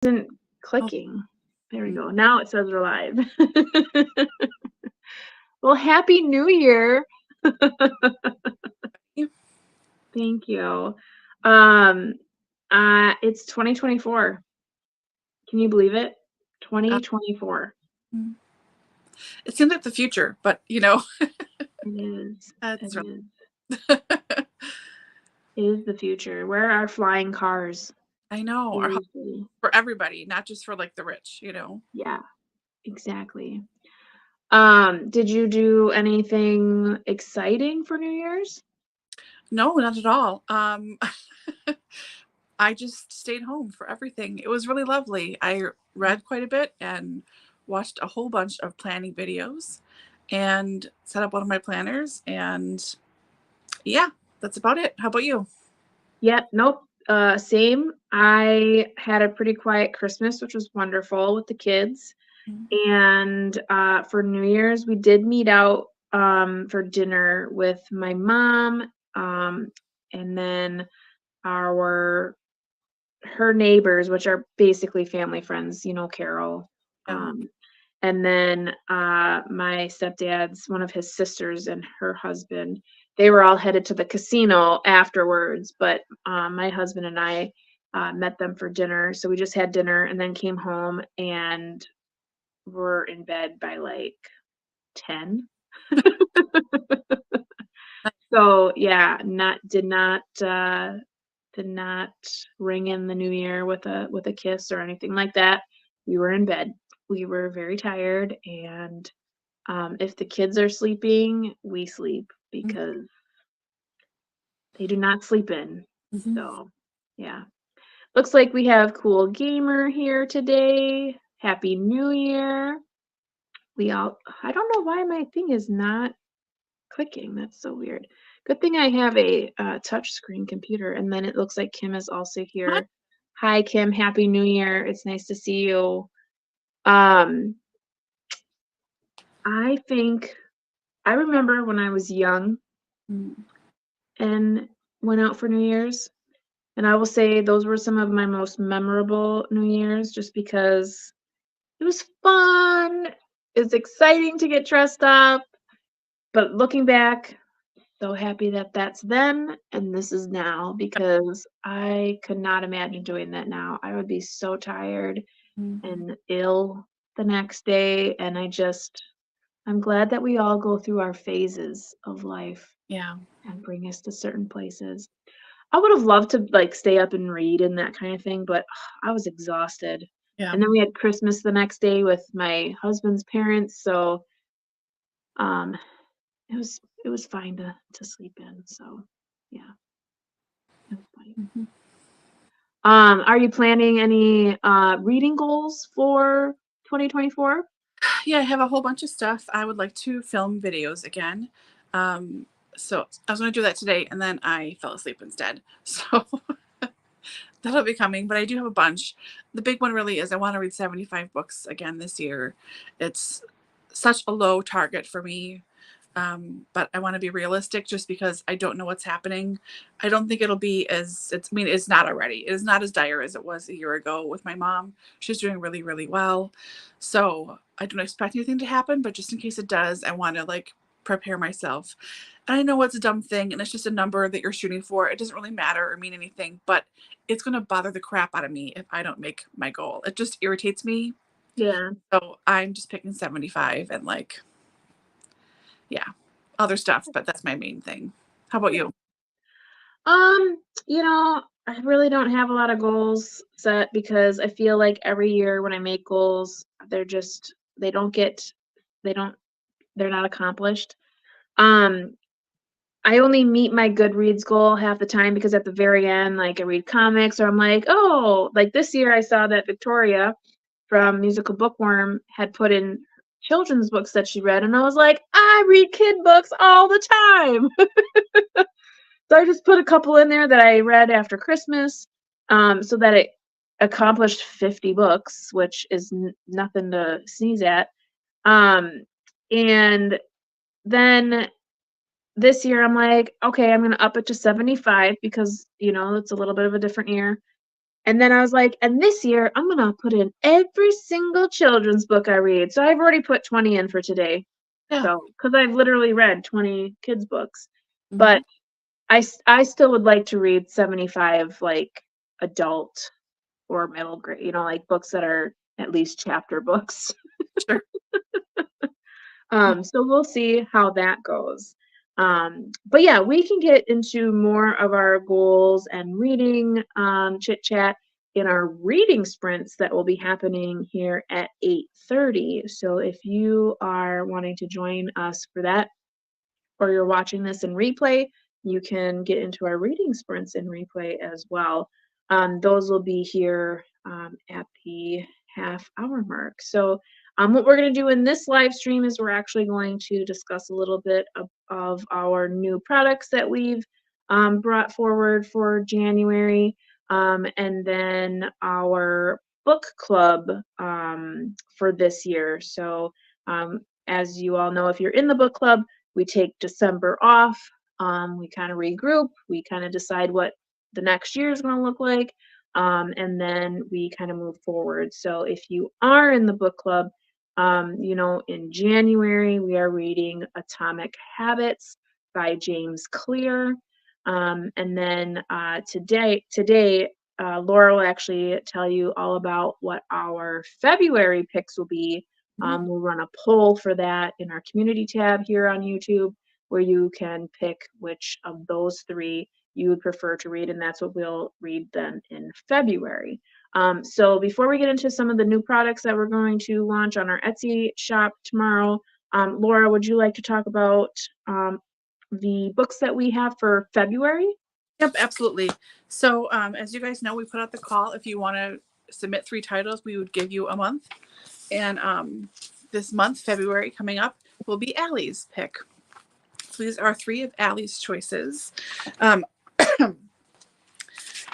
isn't Oh, clicking. There we mm. go. Now it says we're live. Well, Happy New Year. Yeah. Thank you. Um, it's 2024. Can you believe it? Uh, 2024. mm. It seems like the future, but It is. It that's right. is. It is the future. Where are flying cars? I know. Our hope Seriously. for everybody, not just for like the rich. Yeah, exactly. Did you do anything exciting for New Year's? No, not at all. I just stayed home for everything. It was really lovely. I read quite a bit and watched a whole bunch of planning videos and set up one of my planners. And yeah, that's about it. How about you? Yep, nope. Same. I had a pretty quiet Christmas, which was wonderful with the kids. Mm. And for New Year's, we did meet out for dinner with my mom, and then our her neighbors, which are basically family friends, Carol. Yeah. Um, and then my stepdad's one of his sisters and her husband. They were all headed to the casino afterwards, but my husband and I met them for dinner. So we just had dinner and then came home and were in bed by like 10. So yeah, not did not ring in the new year with a kiss or anything like that. We were in bed. We were very tired, and if the kids are sleeping, we sleep because they do not sleep in. Mm-hmm. So yeah. Looks like we have Cool Gamer here today. Happy New Year. I don't know why my thing is not clicking. That's so weird. Good thing I have a touch screen computer. And then it looks like Kim is also Hi. here. Hi, Kim. Happy New Year. It's nice to see you. Um, I remember when I was young Mm. and went out for New Year's. And I will say those were some of my most memorable New Year's just because it was fun. It was exciting to get dressed up. But looking back, so happy that that's then and this is now because I could not imagine doing that now. I would be so tired Mhm. and ill the next day. And I'm glad that we all go through our phases of life Yeah. and bring us to certain places. I would have loved to like stay up and read and that kind of thing, but I was exhausted. Yeah. And then we had Christmas the next day with my husband's parents, so um it was fine to sleep in. So yeah, it was funny. Mhm. Are you planning any reading goals for 2024? Yeah, I have a whole bunch of stuff. I would like to film videos again. Um, so I was going to do that today, and then I fell asleep instead. So that'll be coming, but I do have a bunch. The big one really is I want to read 75 books again this year. It's such a low target for me, but I want to be realistic just because I don't know what's happening. I don't think it'll be I mean, it's not already. It is not as dire as it was a year ago with my mom. She's doing really, really well. So I don't expect anything to happen, but just in case it does, I want to like prepare myself. And I know it's a dumb thing and it's just a number that you're shooting for. It doesn't really matter or mean anything, but it's going to bother the crap out of me if I don't make my goal. It just irritates me. Yeah. So I'm just picking 75 and like, yeah, other stuff, but that's my main thing. How about you? Um, I really don't have a lot of goals set because I feel like every year when I make goals, they don't get they don't they're not accomplished. Um, I only meet my Goodreads goal half the time because at the very end, like I read comics or I'm like, oh, like this year I saw that Victoria from Musical Bookworm had put in children's books that she read, and I was like, I read kid books all the time. So I just put a couple in there that I read after Christmas, so that it accomplished 50 books, which is nothing to sneeze at. Um, and then this year I'm like, okay, I'm gonna up it to 75 because it's a little bit of a different year. And then I was like, and this year I'm gonna put in every single children's book I read. So I've already put 20 in for today. Yeah. So, because I've literally read 20 kids books, Mhm. but I still would like to read 75 like adult or middle grade, like books that are at least chapter books. Sure. So we'll see how that goes. But yeah, we can get into more of our goals and reading chit chat in our reading sprints that will be happening here at 8:30. So if you are wanting to join us for that, or you're watching this in replay, you can get into our reading sprints in replay as well. Those will be here at the half-hour mark. So what we're going to do in this live stream is we're actually going to discuss a little bit of our new products that we've brought forward for January, and then our book club for this year. So as you all know, if you're in the book club, we take December off. We kind of regroup. We kind of decide what the next year is going to look like. And then we kind of move forward. So if you are in the book club, in January, we are reading Atomic Habits by James Clear. And then today, Laura will actually tell you all about what our February picks will be. We'll run a poll for that in our community tab here on YouTube, where you can pick which of those three you would prefer to read, and that's what we'll read then in February. So before we get into some of the new products that we're going to launch on our Etsy shop tomorrow, Laura, would you like to talk about the books that we have for February? Yep, absolutely. So as you guys know, we put out the call. If you want to submit 3 titles, we would give you a month. And this month, February, coming up, will be Allie's pick. So these are 3 of Allie's choices.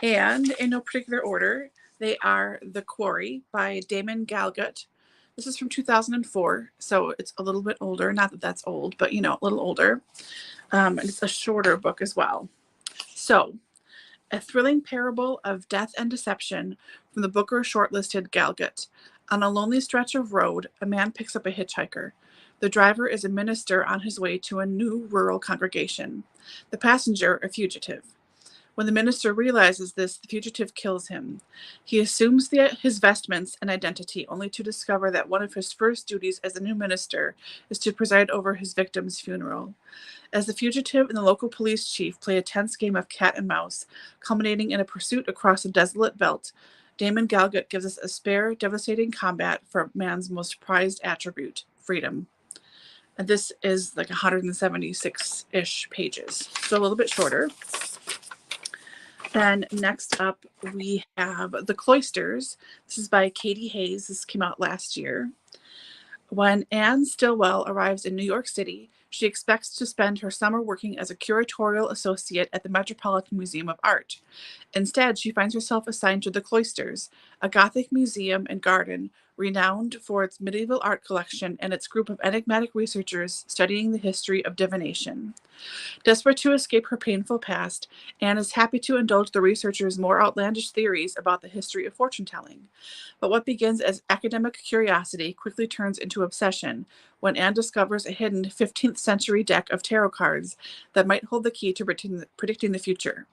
And in no particular order, they are The Quarry by Damon Galgut. This is from 2004, so it's a little bit older. Not that that's old, but a little older. And it's a shorter book as well. So, a thrilling parable of death and deception from the Booker shortlisted Galgut. On a lonely stretch of road, a man picks up a hitchhiker. The driver is a minister on his way to a new rural congregation. The passenger, a fugitive. When the minister realizes this, the fugitive kills him. He assumes his vestments and identity, only to discover that one of his first duties as a new minister is to preside over his victim's funeral. As the fugitive and the local police chief play a tense game of cat and mouse, culminating in a pursuit across a desolate veldt, Damon Galgut gives us a spare, devastating combat for man's most prized attribute, freedom. And this is like 176-ish pages, so a little bit shorter. Then next up, we have The Cloisters. This is by Katie Hayes. This came out last year. When Anne Stillwell arrives in New York City, she expects to spend her summer working as a curatorial associate at the Metropolitan Museum of Art. Instead, she finds herself assigned to the Cloisters, a Gothic museum and garden renowned for its medieval art collection and its group of enigmatic researchers studying the history of divination. Desperate to escape her painful past, Anne is happy to indulge the researchers' more outlandish theories about the history of fortune-telling. But what begins as academic curiosity quickly turns into obsession when Anne discovers a hidden 15th century deck of tarot cards that might hold the key to predicting the future.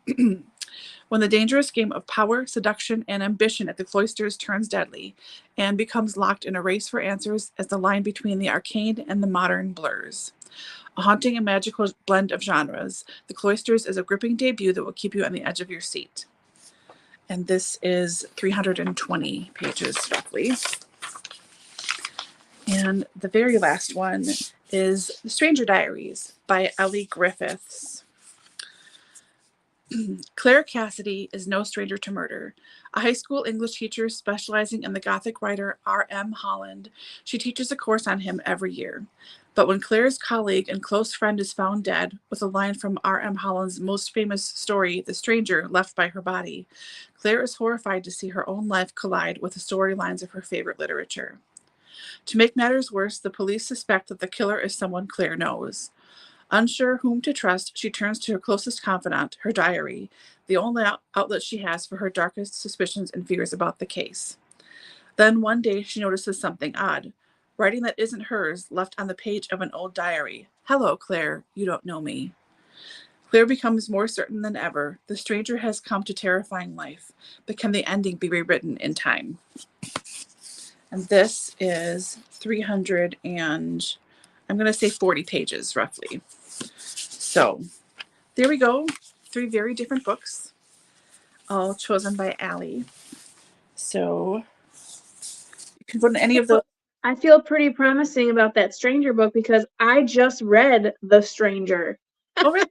When the dangerous game of power, seduction, and ambition at the Cloisters turns deadly, Anne becomes locked in a race for answers as the line between the arcane and the modern blurs. A haunting and magical blend of genres, The Cloisters is a gripping debut that will keep you on the edge of your seat. And this is 320 pages, roughly. And the very last one is The Stranger Diaries by Ellie Griffiths. Claire Cassidy is no stranger to murder. A high school English teacher specializing in the Gothic writer R.M. Holland, she teaches a course on him every year. But when Claire's colleague and close friend is found dead, with a line from R.M. Holland's most famous story, The Stranger Left by Her Body, Claire is horrified to see her own life collide with the storylines of her favorite literature. To make matters worse, the police suspect that the killer is someone Claire knows. Unsure whom to trust, she turns to her closest confidant, her diary, the only outlet she has for her darkest suspicions and fears about the case. Then one day she notices something odd. Writing that isn't hers, left on the page of an old diary. Hello, Claire, you don't know me. Claire becomes more certain than ever. The stranger has come to terrifying life, but can the ending be rewritten in time? And this is 300 and I'm going to say 40 pages roughly. So there we go. 3 very different books, all chosen by Allie. So you can put in any of those. I feel pretty promising about that Stranger book because I just read The Stranger. Oh, really?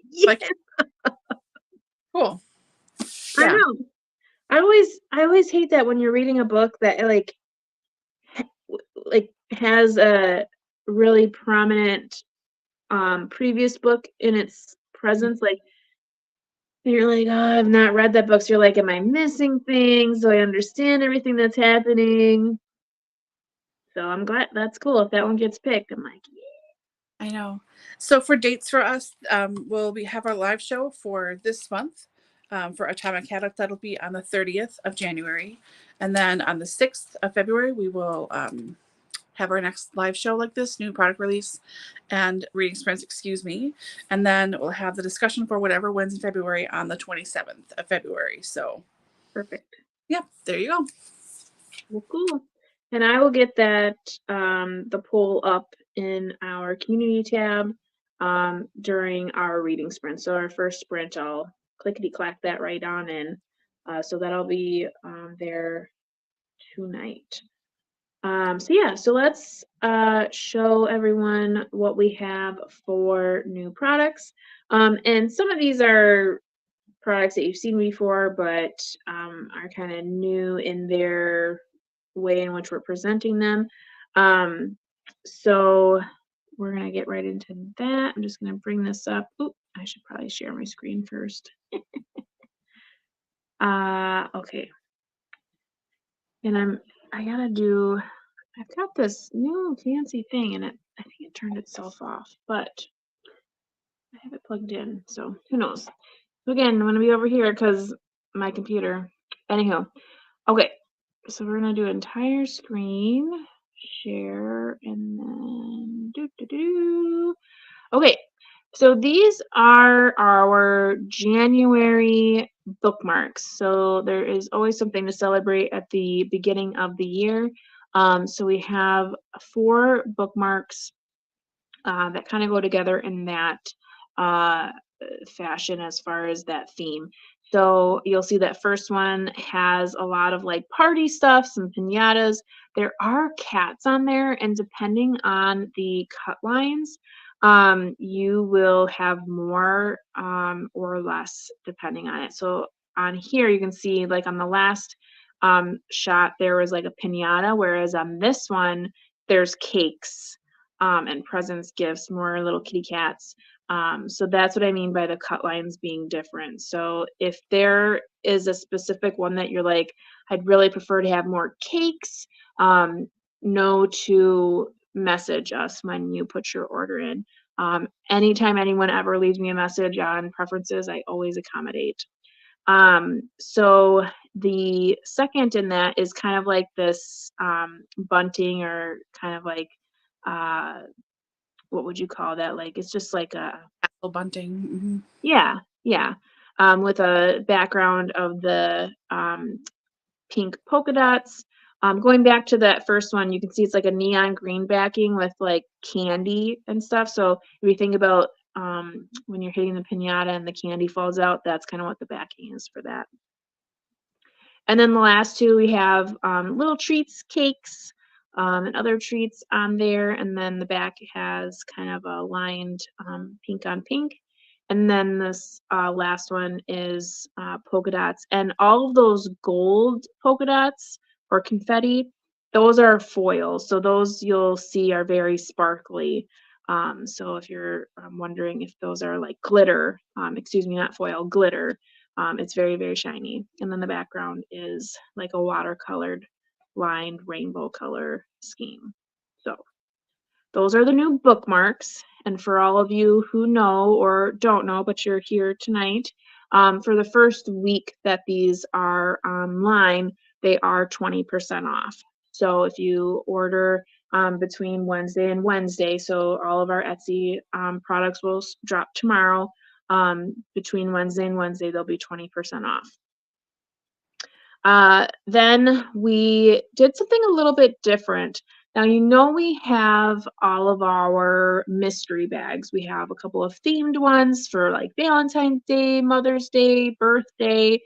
Yeah. Like, cool. I Yeah. know. I always hate that when you're reading a book that like has a really prominent previous book in its presence. Like you're like, oh, I've not read that book. So you're like, am I missing things? Do I understand everything that's happening? So I'm glad that's cool. If that one gets picked, I'm like, yeah. I know. So for dates for us, we have our live show for this month for Atomic Habits. That'll be on the 30th of January. And then on the 6th of February, we will have our next live show like this, new product release and reading experience, excuse me. And then we'll have the discussion for whatever wins in February on the 27th of February. So Perfect. yeah, there you go. Well, cool. And I will get that the poll up in our community tab during our reading sprint. So our first sprint, I'll clickety clack that right on in. So that'll be there tonight. So yeah, so let's show everyone what we have for new products. And some of these are products that you've seen before, but are kind of new in their way in which we're presenting them. So we're going to get right into that. I'm just going to bring this up. Oop, I should probably share my screen first. Okay. And I've got this new fancy thing and I think it turned itself off, but I have it plugged in, so who knows. So again, I'm going to be over here because my computer. Anyhow, okay. So we're going to do entire screen, share, and then Okay, so these are our January bookmarks. So there is always something to celebrate at the beginning of the year. So we have 4 bookmarks that kind of go together in that uh, fashion as far as that theme. So you'll see that first one has a lot of like party stuff, some piñatas. There are cats on there, and depending on the cut lines, you will have more or less depending on it. So on here, you can see like on the last shot, there was like a piñata, whereas on this one, there's cakes and presents, gifts, more little kitty cats. So that's what I mean by the cut lines being different. So if there is a specific one that you're like, I'd really prefer to have more cakes, know to message us when you put your order in. Anytime anyone ever leaves me a message on preferences, I always accommodate. So the second in that is kind of like this bunting or kind of like what would you call that? Like it's just like a Apple bunting. Mm-hmm. yeah. With a background of the pink polka dots. Going back to that first one, you can see it's like a neon green backing with like candy and stuff. So if you think about when you're hitting the piñata and the candy falls out, that's kind of what the backing is for that. And then the last 2, we have little treats, cakes, and other treats on there. And then the back has kind of a lined pink on pink. And then this last one is polka dots. And all of those gold polka dots or confetti, those are foils. So those you'll see are very sparkly. So if you're wondering if those are like glitter, excuse me, not foil, glitter, it's very, very shiny. And then the background is like a watercolored lined rainbow color scheme. So those are the new bookmarks. And for all of you who know or don't know, but you're here tonight, for the first week that these are online, they are 20% off. So if you order between Wednesday and Wednesday, so all of our Etsy products will drop tomorrow. Between Wednesday and Wednesday, they'll be 20% off. Then we did something a little bit different. Now, you know, we have all of our mystery bags. We have a couple of themed ones for like Valentine's Day, Mother's Day, birthday.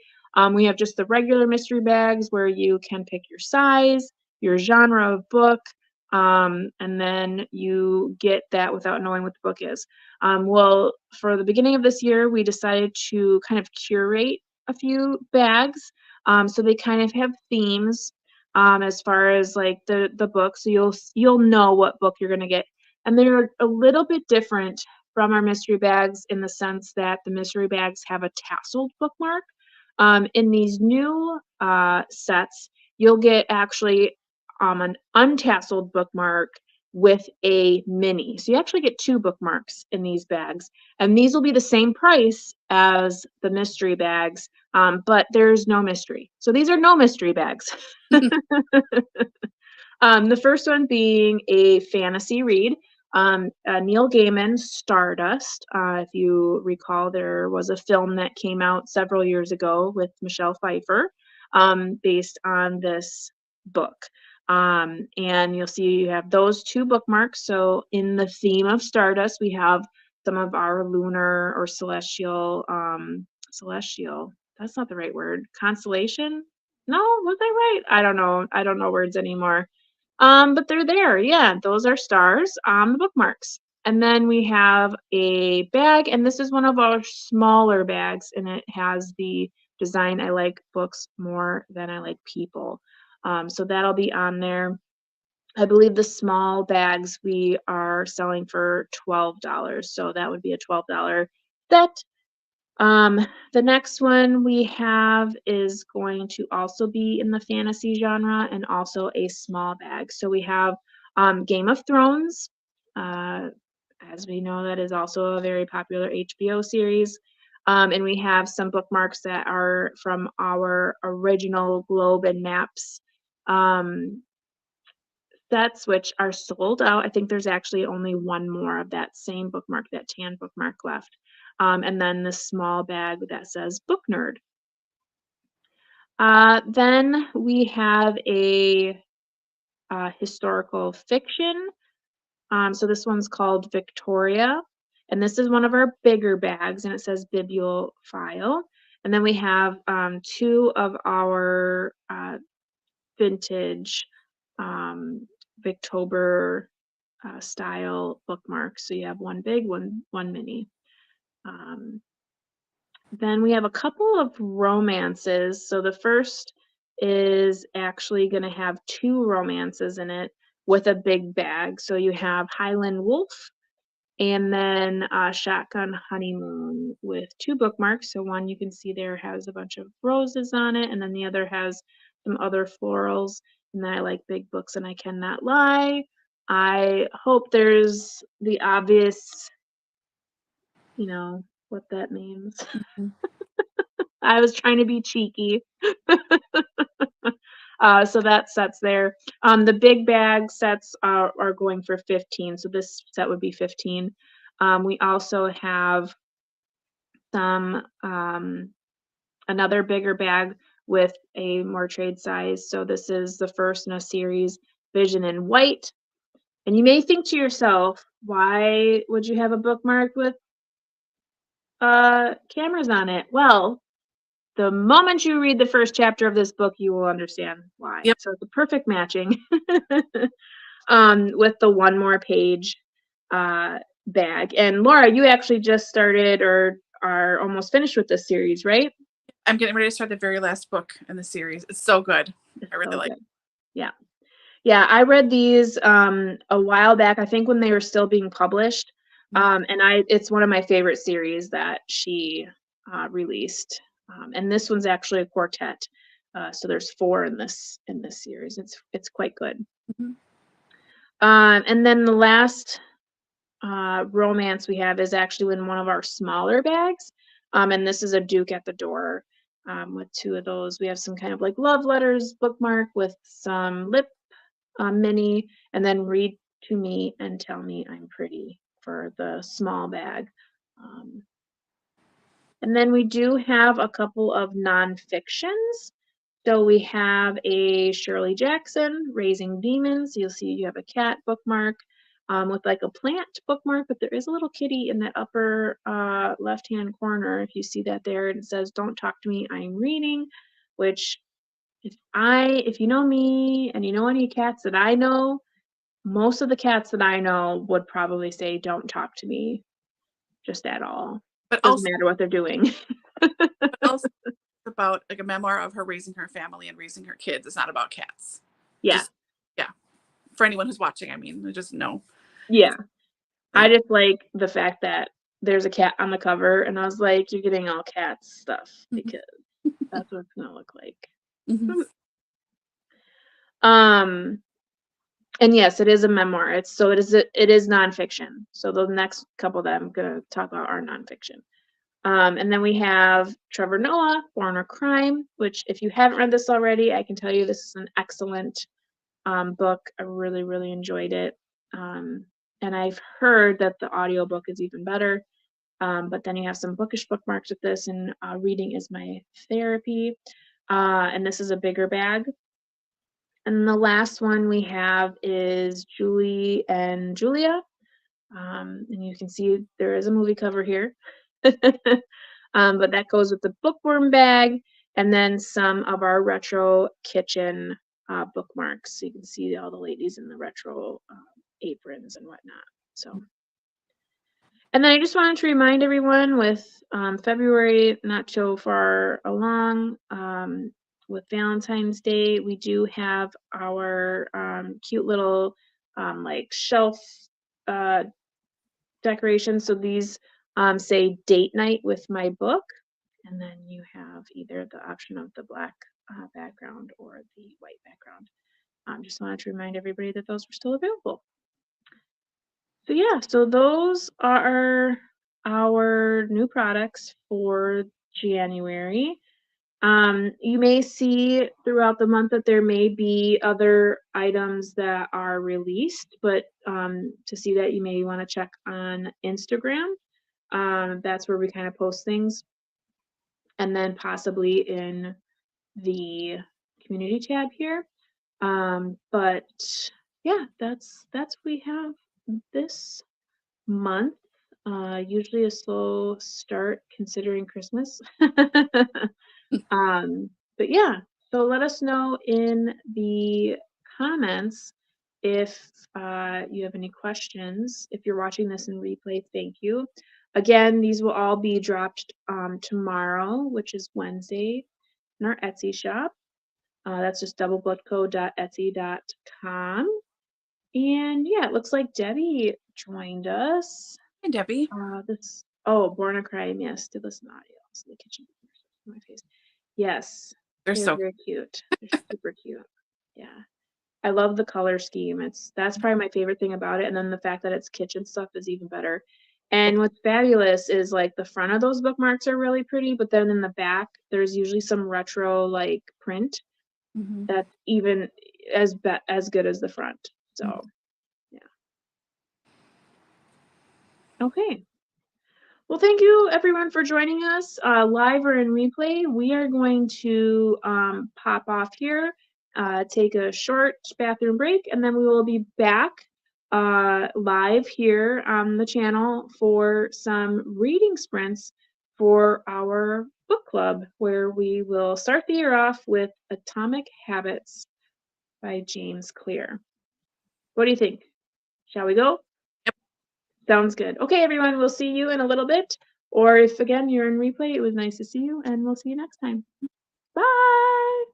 We have just the regular mystery bags where you can pick your size, your genre of book, and then you get that without knowing what the book is. Well, for the beginning of this year, we decided to kind of curate a few bags. So they kind of have themes as far as like the book. So you'll know what book you're gonna get. And they're a little bit different from our mystery bags in the sense that the mystery bags have a tasseled bookmark. In these new sets, you'll get actually an untasseled bookmark with a mini. So you actually get two bookmarks in these bags. And these will be the same price as the mystery bags, but there's no mystery. So these are no mystery bags. The first one being a fantasy read. Neil Gaiman's Stardust. If you recall, there was a film that came out several years ago with Michelle Pfeiffer based on this book. And you'll see you have those two bookmarks. So in the theme of Stardust, we have some of our lunar or celestial, that's not the right word, constellation? No, was I right? I don't know. I don't know words anymore. But they're there. Yeah, those are stars on the bookmarks. And then we have a bag, and this is one of our smaller bags, and it has the design, I like books more than I like people. So that'll be on there. I believe the small bags we are selling for $12. So that would be a $12 set. The next one we have is going to also be in the fantasy genre and also a small bag. So we have Game of Thrones. As we know, that is also a very popular HBO series. And we have some bookmarks that are from our original Globe and Maps sets, which are sold out. I think there's actually only one more of that same bookmark, that tan bookmark left. And then the small bag that says Book Nerd. Then we have a historical fiction. So this one's called Victoria. And this is one of our bigger bags, and it says Bibliophile. And then we have two of our vintage Victober style bookmarks. So you have one big, one mini. Then we have a couple of romances. So the first is actually going to have two romances in it with a big bag. So you have Highland Wolf and then Shotgun Honeymoon with two bookmarks. So one you can see there has a bunch of roses on it, and then the other has some other florals. And then I like big books, and I cannot lie. I hope there's the obvious, you know, what that means. I was trying to be cheeky. So that set's there. The big bag sets are going for 15. So this set would be 15. We also have some another bigger bag with a more trade size. So this is the first in a series, Vision in White. And you may think to yourself, why would you have a bookmark with cameras on it? Well, the moment you read the first chapter of this book, you will understand why. Yep. So it's a perfect matching with the one more page bag. And Laura, you actually just started or are almost finished with this series, right? I'm getting ready to start the very last book in the series. It's so good. I really like it. Yeah. Yeah, I read these a while back, I think when they were still being published. And it's one of my favorite series that she released. And this one's actually a quartet. So there's 4 in this series. It's quite good. Mhm. And then the last romance we have is actually in one of our smaller bags. And this is a Duke at the Door with 2 of those. We have some kind of like love letters bookmark with some lip mini, and then read to me and tell me I'm pretty for the small bag. And then we do have a couple of nonfictions. So we have a Shirley Jackson, Raising Demons. You'll see you have a cat bookmark with like a plant bookmark, but there is a little kitty in that upper left-hand corner. If you see that there, and it says, "Don't talk to me, I'm reading," which if you know me and you know any cats that I know, most of the cats that I know would probably say, "Don't talk to me," just at all. But Doesn't also, matter what they're doing. about like a memoir of her raising her family and raising her kids. It's not about cats. Yeah. Just, yeah. For anyone who's watching, I mean, I just know. Yeah. I just like the fact that there's a cat on the cover, and I was like, you're getting all cats stuff because that's what it's gonna look like. Mm-hmm. And yes, it is a memoir. It is nonfiction. So the next couple that I'm gonna talk about are nonfiction. And then we have Trevor Noah, Born a Crime, which if you haven't read this already, I can tell you this is an excellent book. I really, really enjoyed it. And I've heard that the audiobook is even better. But then you have some bookish bookmarks with this, and reading is my therapy. And this is a bigger bag. And the last one we have is Julie and Julia. And you can see there is a movie cover here. But that goes with the bookworm bag, and then some of our retro kitchen bookmarks. So you can see all the ladies in the retro aprons and whatnot. So, and then I just wanted to remind everyone with February not so far along, with Valentine's Day, we do have our cute little like shelf decorations. So these say date night with my book, and then you have either the option of the black background or the white background. Just wanted to remind everybody that those were still available. So yeah, so those are our new products for January. You may see throughout the month that there may be other items that are released, but to see that, you may want to check on Instagram. That's where we kind of post things, and then possibly in the community tab here. But yeah, that's what we have this month. Usually a slow start considering Christmas. But yeah, so let us know in the comments if you have any questions. If you're watching this in replay, thank you. Again, these will all be dropped tomorrow, which is Wednesday, in our Etsy shop. That's just doublebookco.etsy.com. And yeah, it looks like Debbie joined us. Hi, Debbie. Born a Crime, yes, did listen to audio. So the kitchen my face. Yes, They're so very cute. They're super cute. Yeah, I love the color scheme. That's probably my favorite thing about it. And then the fact that it's kitchen stuff is even better. And what's fabulous is like the front of those bookmarks are really pretty, but then in the back there's usually some retro like print that's even as good as the front. So yeah. Okay. Well, thank you everyone for joining us live or in replay. We are going to pop off here, take a short bathroom break, and then we will be back live here on the channel for some reading sprints for our book club, where we will start the year off with Atomic Habits by James Clear. What do you think? Shall we go? Yep. Sounds good. Okay, everyone, we'll see you in a little bit. Or if, again, you're in replay, it was nice to see you, and we'll see you next time. Bye!